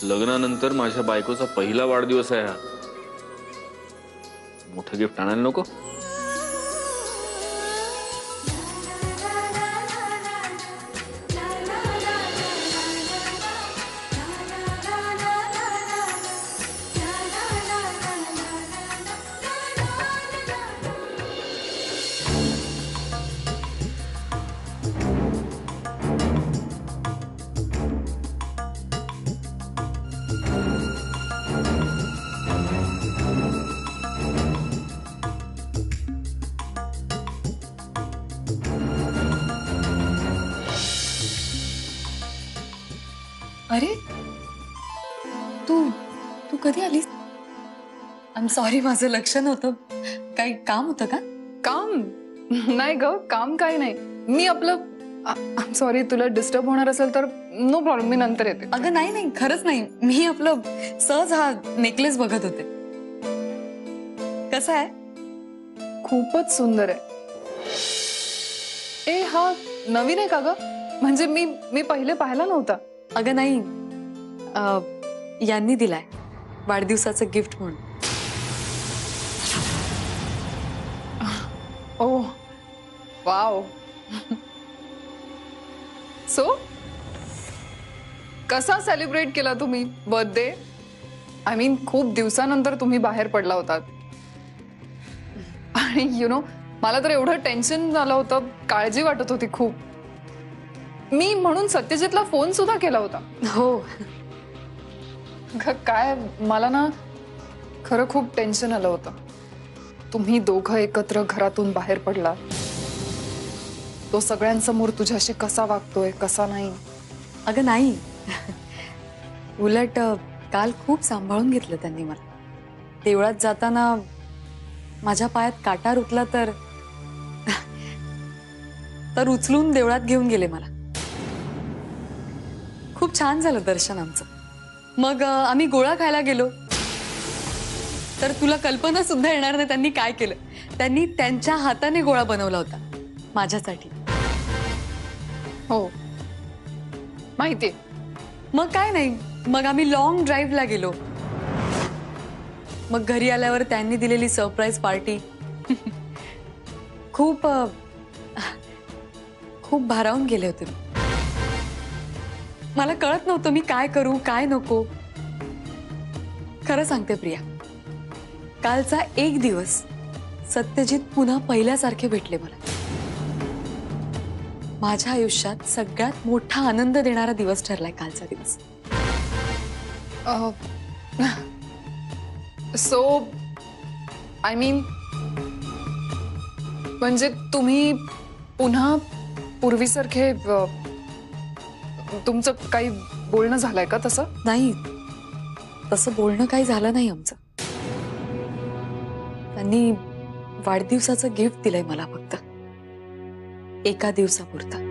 लग्नानंतर माझ्या बायकोचा पहिला वाढदिवस आहे हा. मोठं गिफ्ट आणायला नको? अरे तू तू कधी आलीस? आय एम सॉरी, माझं लक्ष नव्हतं. काही काम होतं का? काम नाही ग, काम काही नाही. मी आपलं आय एम सॉरी, तुला डिस्टर्ब होणार असेल तर नो प्रॉब्लेम, मी नंतर येते. अगं नाही नाही, खरंच नाही. मी आपलं सहज हा नेकलेस बघत होते. कसा आहे? खूपच सुंदर आहे. ए हा नवीन आहे का ग? म्हणजे मी पहिले पाहिला नव्हता. अगं नाही, यांनी दिलाय वाढदिवसाचं गिफ्ट म्हणून. ओ वाव. सो कसा सेलिब्रेट केला तुम्ही बर्थडे? आय मीन खूप दिवसानंतर तुम्ही बाहेर पडला होतात आणि यु नो मला तर एवढं टेन्शन आलं होतं, काळजी वाटत होती खूप. मी म्हणून सत्यजितला फोन सुद्धा केला होता. हो. काय मला ना खरं खूप टेन्शन आलं होतं. तुम्ही दोघं एकत्र घरातून बाहेर पडला, तो सगळ्यांसमोर तुझ्याशी कसा वागतोय कसा नाही. अगं नाही, उलट काल खूप सांभाळून घेतलं त्यांनी मला. देवळात जाताना माझ्या पायात काटा रुतला तर उचलून देवळात घेऊन गेले मला. खूप छान झालं दर्शन आमचं. मग आम्ही गोळा खायला गेलो तर तुला कल्पना सुद्धा येणार नाही त्यांनी काय केलं. त्यांनी त्यांच्या हाताने गोळा बनवला होता माझ्यासाठी. हो माहितीये. मग काय नाही, मग आम्ही लॉंग ड्राईव्हला गेलो. मग घरी आल्यावर त्यांनी दिलेली सरप्राईज पार्टी खूप खूप भारावून गेले होते. मला कळत नव्हतं मी काय करू काय नको. खरं सांगते प्रिया, कालचा एक दिवस सत्यजित पुन्हा पहिल्यासारखे भेटले मला. माझ्या आयुष्यात सगळ्यात मोठा आनंद देणारा दिवस ठरलाय कालचा दिवस. सो आय मीन म्हणजे तुम्ही पुन्हा पूर्वीसारखे तुमचं काही बोलणं झालंय का? तसं नाही, तसं बोलणं काही झालं नाही आमचं. त्यांनी वाढदिवसाचं गिफ्ट दिलंय मला फक्त एका दिवसापुरतं.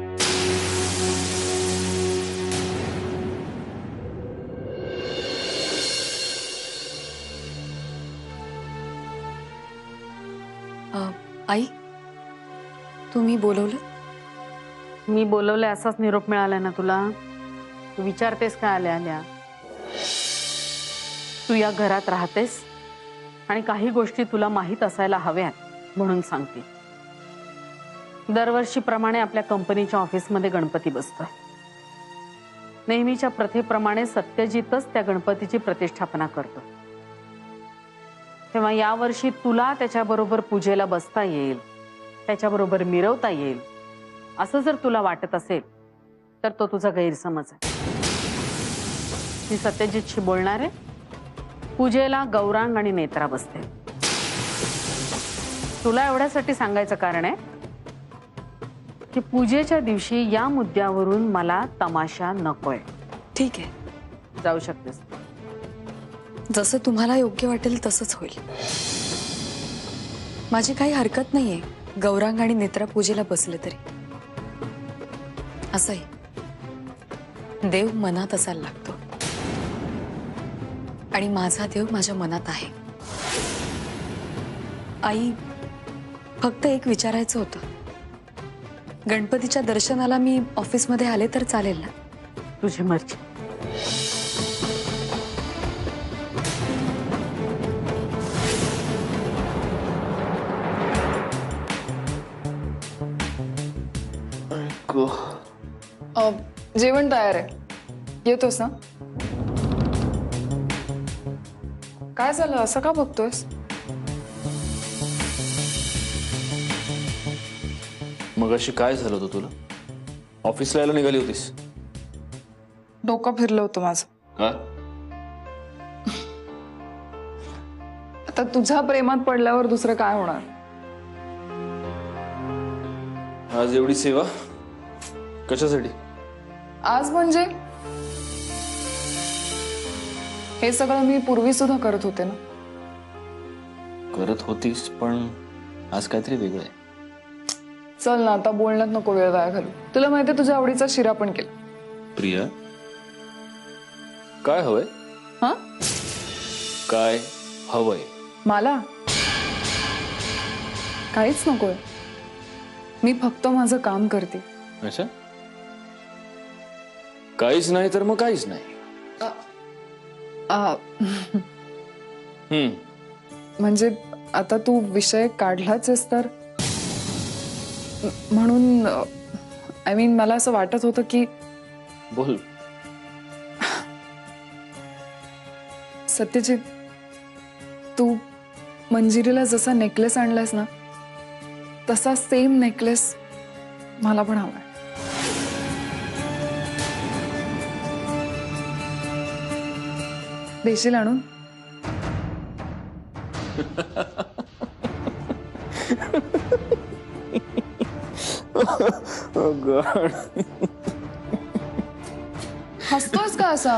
आई, तुम्ही बोलवलं? मी बोलवले असाच निरोप मिळाला ना तुला? तू विचारतेस का आल्या आल्या? तू या घरात राहतेस आणि काही गोष्टी तुला माहीत असायला हव्यात म्हणून सांगते. दरवर्षीप्रमाणे आपल्या कंपनीच्या ऑफिसमध्ये गणपती बसतोय. नेहमीच्या प्रथेप्रमाणे सत्यजितच त्या गणपतीची प्रतिष्ठापना करतो. तेव्हा यावर्षी तुला त्याच्याबरोबर पूजेला बसता येईल, त्याच्याबरोबर मिरवता येईल असं जर तुला वाटत असेल तर तो तुझा गैरसमज आहे. मी सत्यजितशी बोलणार आहे. पूजेला गौरांग आणि नेत्रा बसते. तुला एवढ्यासाठी सांगायचं कारण आहे की पूजेच्या दिवशी या मुद्द्यावरून मला तमाशा नकोय. ठीक आहे, जाऊ शकतेस. जसं तुम्हाला योग्य वाटेल तसंच होईल. माझी काही हरकत नाहीये गौरांग आणि नेत्रा पूजेला बसले तरी. असंही देव मनात असायला लागतो आणि माझा देव माझ्या मनात आहे. आई, फक्त एक विचारायचं होतं. गणपतीच्या दर्शनाला मी ऑफिसमध्ये आले तर चालेल ना? तुझी मर्जी. जेवण तयार आहे, येतोस ना? काय झालं, असं का बघतोयस? मग अशी काय झालं होतं तुला? ऑफिसला यायला निघाली होतीस डोकं फिरलं होतं माझं. का? आता तुझ्या प्रेमात पडल्यावर दुसरं काय होणार? आज एवढी सेवा कशासाठी? आज म्हणजे हे सगळं मी पूर्वी सुद्धा करत होते ना. करत होतीस, पण आज काहीतरी वेगळं आहे. चल ना, आता बोलण्यात नको वेळ वाया घालू. तुला माहितीये तुझ्या आवडीचा शिरा पण केला. प्रिया, काय हवंय? हा, काय हवंय? मला काहीच नकोय. मी फक्त माझं काम करते. अच्छा, काहीच नाही तर मग काहीच नाही. आ, म्हणजे आता तू विषय काढलाच आहेस तर म्हणून आय मीन मला असं वाटत होतं की बोल. सत्यजित, तू मंजिरीला जसा नेकलेस आणलास ना, तसा सेम नेकलेस मला पण हवाय. देशील आणून? हसतोयस का असा?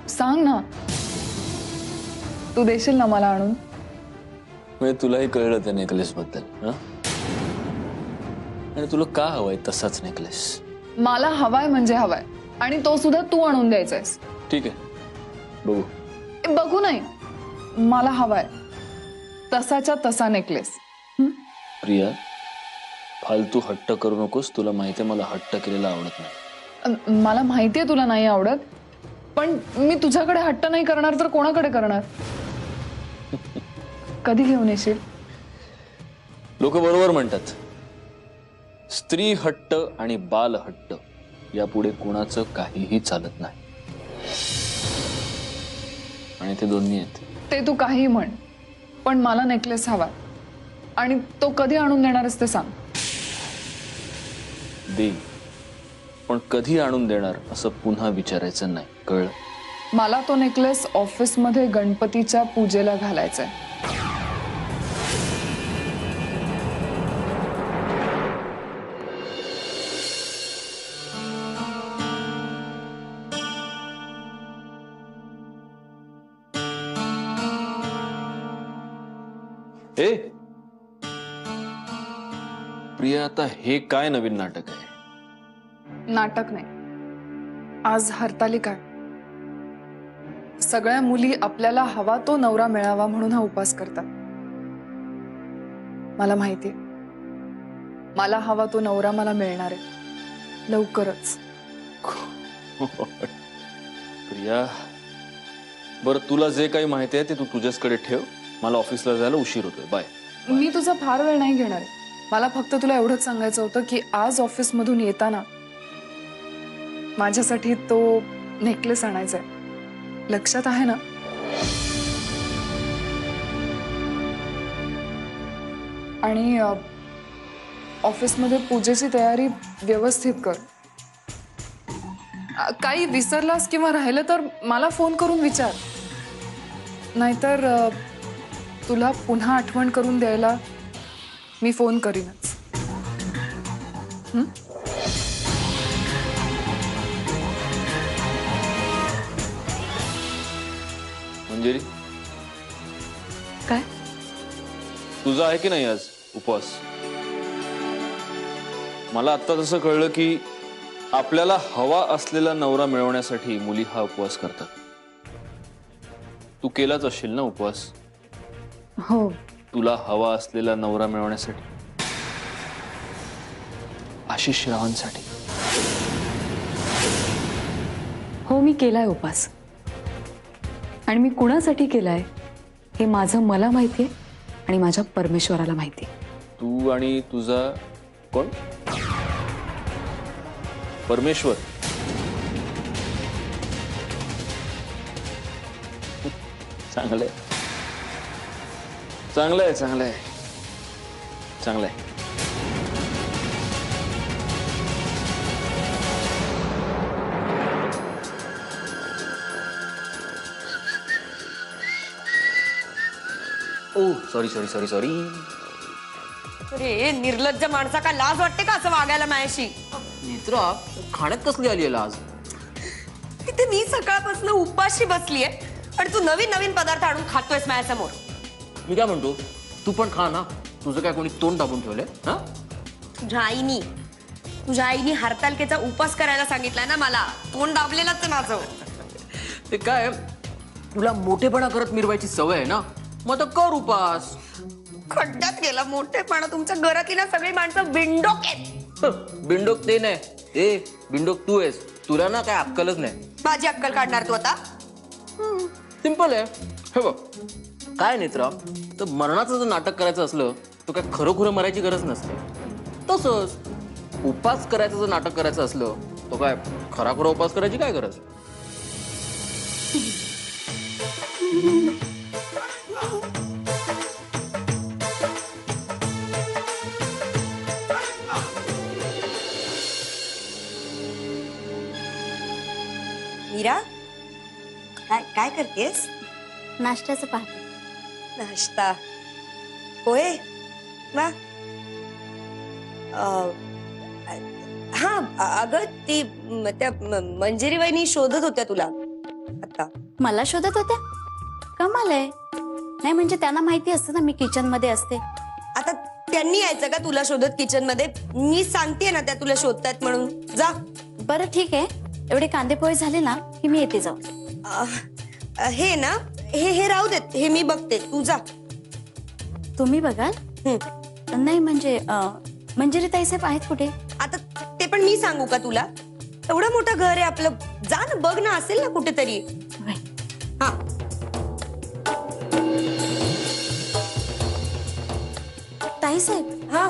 सांग ना, तू देशील ना मला आणून? म्हणजे तुलाही कळलं त्या नेकलेस बद्दल, हा? आणि तुला का हवाय तसाच नेकलेस? मला हवाय म्हणजे हवाय, आणि तो सुद्धा तू आणून द्यायचायस. ठीक आहे, बघू. बघू नाही, मला हवाय तसाच्या तसा नेकलेस. प्रिया, फालतू हट्ट करू नकोस. तुला माहितीये मला हट्ट केलेला आवडत नाही. मला माहितीये तुला नाही आवडत, पण मी तुझ्याकडे हट्ट नाही करणार तर कोणाकडे करणार? कधी घेऊन येशील? लोक बरोबर म्हणतात, स्त्री हट्ट आणि बाल हट्ट यापुढे कोणाचं काहीही चालत नाही. आणि ते दोन्ही आहेत. ते तू काही म्हण, पण मला नेकलेस हवा, आणि तो कधी आणून देणारच ते सांग. दे, पण कधी आणून देणार असं पुन्हा विचारायचं नाही, कळलं? मला तो नेकलेस ऑफिसमध्ये गणपतीच्या पूजेला घालायचाय. ए प्रिया, आता हे काय नवीन नाटक आहे? नाटक नाही, आज हरतालिका आहे. सगळ्या मुली आपल्याला हवा तो नवरा मिळावा म्हणून हा उपास करतात. मला माहितीये, मला हवा तो नवरा मला मिळणार आहे लवकरच. प्रिया, बरं, तुला जे काही माहिती आहे ते तू तुझ्याचकडे ठेव. मला ऑफिसला जायला उशीर होतोय. बाय. मी तुझा फार वेळ नाही घेणार आहे. मला फक्त तुला एवढंच सांगायचं होतं की आज ऑफिसमधून येताना माझ्यासाठी तो नेकलेस आणायचा आहे. लक्षात आहे ना? आणि ऑफिसमध्ये पूजेची तयारी व्यवस्थित कर. काही विसरलास किंवा राहिलं तर मला फोन करून विचार. नाहीतर तुला पुन्हा आठवण करून द्यायला मी फोन करीनच. मंजिरी, काय? तुझा आहे की नाही आज उपवास? मला आता तसं कळलं की आपल्याला हवा असलेला नवरा मिळवण्यासाठी मुली हा उपवास करतात. तू केलाच असशील ना उपवास? हो. तुला हवा असलेला नवरा मिळवण्यासाठी, आशिष रावांसाठी. हो, मी केलाय उपास, आणि मी कुणासाठी केलाय हे माझं मला माहितीये आणि माझ्या परमेश्वराला माहितीये. तू आणि तुझा कोण? परमेश्वर. चांगलंय चांगलंय चांगलंय चांगलंय. ओ सॉरी सॉरी सॉरी सॉरी. अरे निर्लज्ज माणसा का लाज वाटते का असं वागायला माझ्याशी? नेत्रा खाण्यात कसली आली आहे आज? इथे मी सकाळपासून उपाशी बसलीये आणि तू नवीन नवीन पदार्थ आणून खातोयस माझ्यासमोर. मी काय म्हणतो, तू पण खा ना. तुझं काय कोणी तोंड दाबून ठेवलंय? हा तुझ्या आईनी हरतालिकेचा उपास करायला सांगितलाय ना मला. तोंड दाबलेलंच आहे माझं. ते काय, तुला मोठेपणा करत मिरवायची सवय आहे ना, मग तर कर उपास. खड्ड्यात गेला मोठेपणा. तुमच्या घरातली ना सगळी माणसं बिंडोक आहेत. बिंडोक ते नाही, ए बिंडोक तू आहेस. तुला ना काय अक्कलच नाही. माझी अक्कल काढणार तू आता? सिंपल आहे. हे बघ काय नेत्रा, तर मरणाचं जर नाटक करायचं असलं तर काय खरोखर मरायची गरज नसते. तसंच उपास करायचं जर नाटक करायचं असलं तो काय खरा उपास करायची काय गरज? मीरा, काय करतेस? नाश्त्याचं पाहते. नाश्ता होय वा. हा अगं ती त्या मंजिरी वहिनी शोधत होत्या तुला आता. मला शोधत होत्या? कमाल आहे. नाही म्हणजे त्यांना माहिती असतं ना मी किचन मध्ये असते. आता त्यांनी यायचं का तुला शोधत किचन मध्ये? मी सांगते ना त्या तुला शोधतायत म्हणून. जा. बरं ठीक आहे, एवढे कांदे पोहे झाले ना की मी येते जाऊन. हे ना हे राहू देत, हे मी बघते, तू जा. तुम्ही बघाल? नाही म्हणजे मंजिरी ताईसाहेब आहेत कुठे? आता ते पण मी सांगू का तुला? एवढं मोठं घर आहे आपलं. जा ना, बघ ना, असेल ना कुठेतरी. हा ताईसाहेब, हा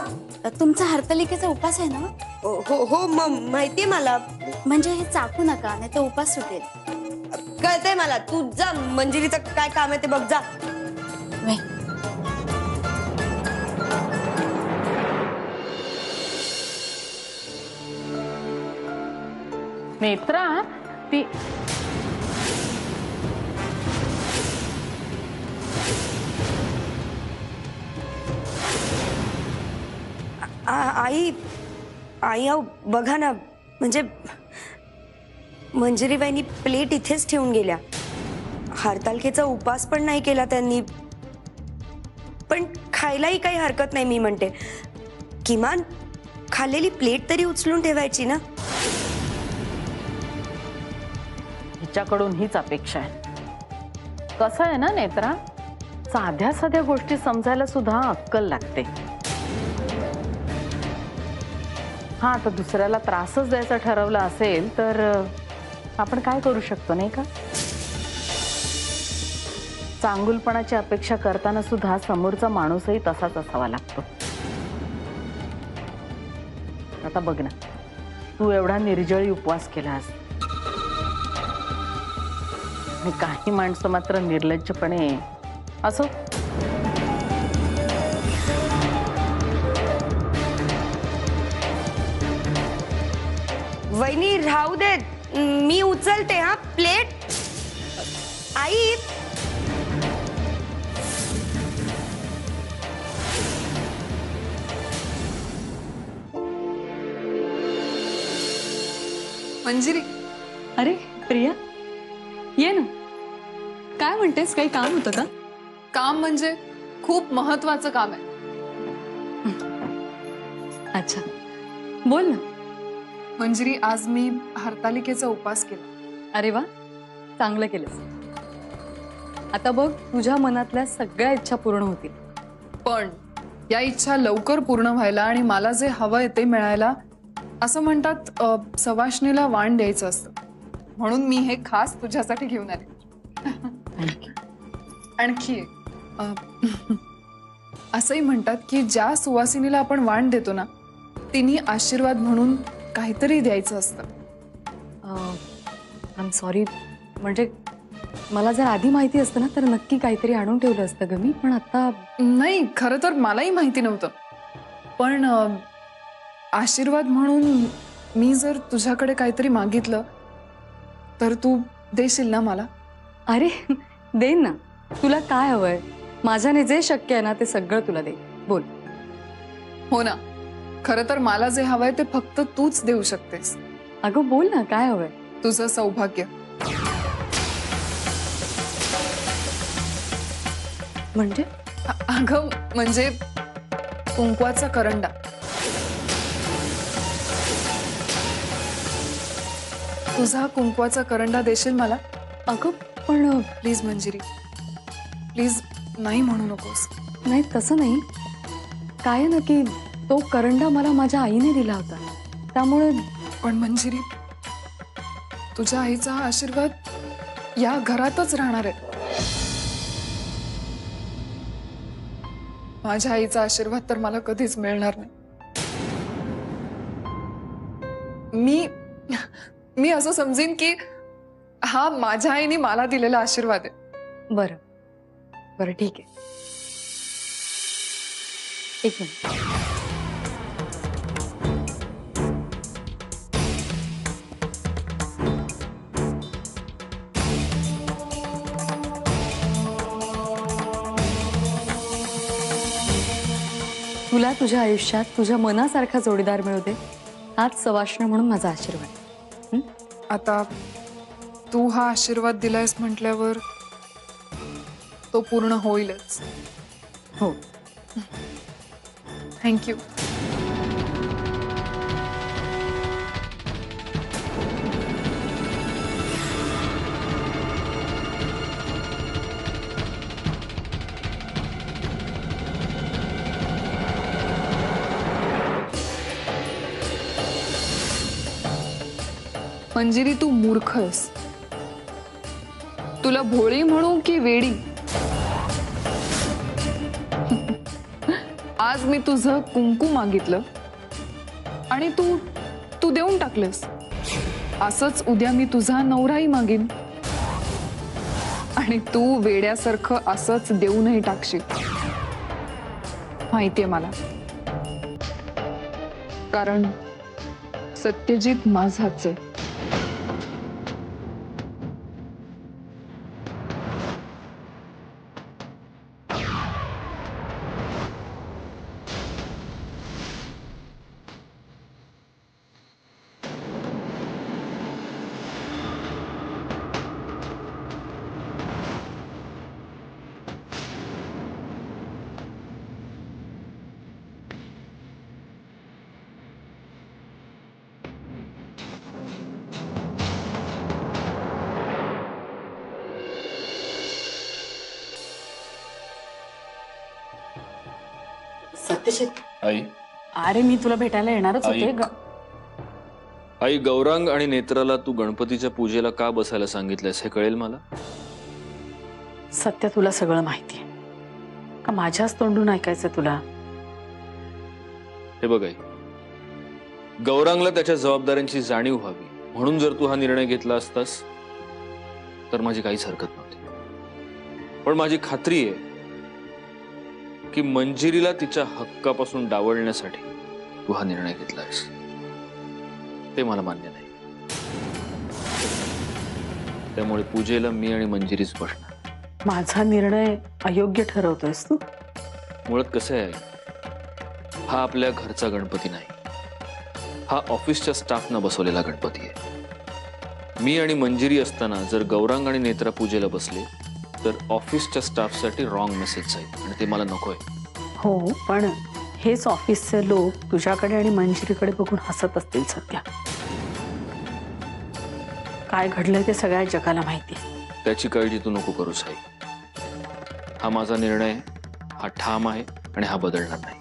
तुमचा हरतालिकेचा उपास आहे ना? हो हो माहितीये मला. म्हणजे हे चाकू नका, नाही तर उपास सुटेल. कळतंय मला. तू जा, मंजिरीचं काय काम आहे ते बघ, जा. वय. नेत्रा ती आई आई अहो बघा ना, म्हणजे मंजिरी बाईंनी प्लेट इथेच ठेवून गेल्या. हरतालिकेचा उपास पण नाही केला त्यांनी. पण खायलाही काही हरकत नाही मी म्हणते. किमान खाल्लेली प्लेट तरी उचलून ठेवायची ना. हिच्याकडून हीच अपेक्षा आहे. कसं आहे ना नेत्रा, साध्या साध्या गोष्टी समजायला सुद्धा अक्कल लागते. हा आता दुसऱ्याला त्रासच द्यायचा ठरवला असेल तर आपण काय करू शकतो नाही का? चांगुलपणाची अपेक्षा करताना सुद्धा समोरचा माणूसही तसाच असावा लागतो. आता बघ ना, तू एवढा निर्जळी उपवास केलास आणि काही माणसं मात्र निर्लज्जपणे असो. वहिनी राहू देत, मी उचलते. हा प्लेट. आई मंजिरी, अरे प्रिया, ये ना. काय म्हणतेस? काही काम होतं का? काम म्हणजे खूप महत्वाचं काम आहे. अच्छा, बोल ना. मंजिरी, आज मी हरतालिकेचा उपास केला. अरे वा, चांगलं केलंस. आता बघ, तुझ्या मनातल्या सगळ्या इच्छा पूर्ण होतील. पण या इच्छा लवकर पूर्ण व्हायला आणि मला जे हवंय ते मिळायला, असं म्हणतात सवाष्णीला वाण द्यायचं असतं. म्हणून मी हे खास तुझ्यासाठी घेऊन आले. आणखी एक, असंही म्हणतात की ज्या सुवासिनीला आपण वाण देतो ना, तिने आशीर्वाद म्हणून काहीतरी द्यायचं असतं. आय एम सॉरी, म्हणजे मला जर आधी माहिती असतं ना तर नक्की काहीतरी आणून ठेवलं असतं ग मी, पण आता नाही, खरं तर मलाही माहिती नव्हतं. पण आशीर्वाद म्हणून मी जर तुझ्याकडे काहीतरी मागितलं तर तू देशील ना मला? अरे देईन ना. तुला काय हवंय? माझ्याने जे शक्य आहे ना ते सगळं तुला देईन. बोल. हो ना, खरं तर मला जे हवंय ते फक्त तूच देऊ शकतेस. अगं बोल ना, काय हवंय? तुझं सौभाग्य. म्हणजे अगं म्हणजे कुंकवाचा करंडा. तुझा कुंकवाचा करंडा देशील मला? अगं पण प्लीज मंजिरी, प्लीज नाही म्हणू नकोस. नाही तसं नाही. काय आहे ना की तो करंडा मला माझ्या आईने दिला होता, त्यामुळे पण मंजिरी, तुझ्या आईचा हा आशीर्वाद या घरातच राहणार आहे. माझ्या आईचा आशीर्वाद तर मला कधीच मिळणार नाही. मी असं समजेन की हा माझ्या आईने मला दिलेला आशीर्वाद आहे. बरं बरं ठीक आहे. एक मिनिट. तुला तुझ्या आयुष्यात तुझ्या मनासारखा जोडीदार मिळू दे, हाच सवाष्ण म्हणून माझा आशीर्वाद. आता तू हा आशीर्वाद दिलायस म्हटल्यावर तो पूर्ण होईलच. हो. थँक्यू. मंजिरी, तू मूर्ख आहेस. तुला भोळी म्हणू की वेडी? आज मी तुझं कुंकू मागितलं आणि तू देऊन टाकलंस. असंच उद्या मी तुझा नवराही मागीन आणि तू वेड्यासारखं असंच देऊनही टाकशील. माहितीये मला, कारण सत्यजित माझाच आहे. सत्यशील, आई, अरे मी तुला भेटायला येणारच होते. आई, गौरांग आणि नेत्राला तू गणपतीच्या पूजेला का बसायला सांगितलंयस हे कळेल मला? सत्य, तुला सगळं माहितीये का? माझ्याच तोंडून ऐकायचं तुला? हे बघ आई, गौरांगला त्याच्या जबाबदाऱ्यांची जाणीव व्हावी म्हणून जर तू हा निर्णय घेतला असतास तर माझी काहीच हरकत नव्हती. पण माझी खात्री आहे की मंजिरीला तिच्या हक्कापासून डावलण्यासाठी तू हा निर्णय घेतलास. ते मला मान्य नाही. त्यामुळे पूजेला मी आणि मंजिरीच बसणार. माझा निर्णय अयोग्य ठरवतोयस तू? मुळात कसं आहे, हा आपल्या घरचा गणपती नाही, हा ऑफिसच्या स्टाफनं बसवलेला गणपती आहे. मी आणि मंजिरी असताना जर गौरांग आणि नेत्रा पूजेला बसले तर ऑफिसच्या स्टाफसाठी रॉंग मेसेज जाईल आणि ते मला नकोय. हो, पण हेच ऑफिसचे लोक तुझ्याकडे आणि मंजिरीकडे बघून हसत असतील सध्या. काय घडलंय ते सगळ्या जगाला माहिती आहे. त्याची काळजी तू नको करूस आई. हा माझा निर्णय, हा ठाम आहे आणि हा बदलणार नाही.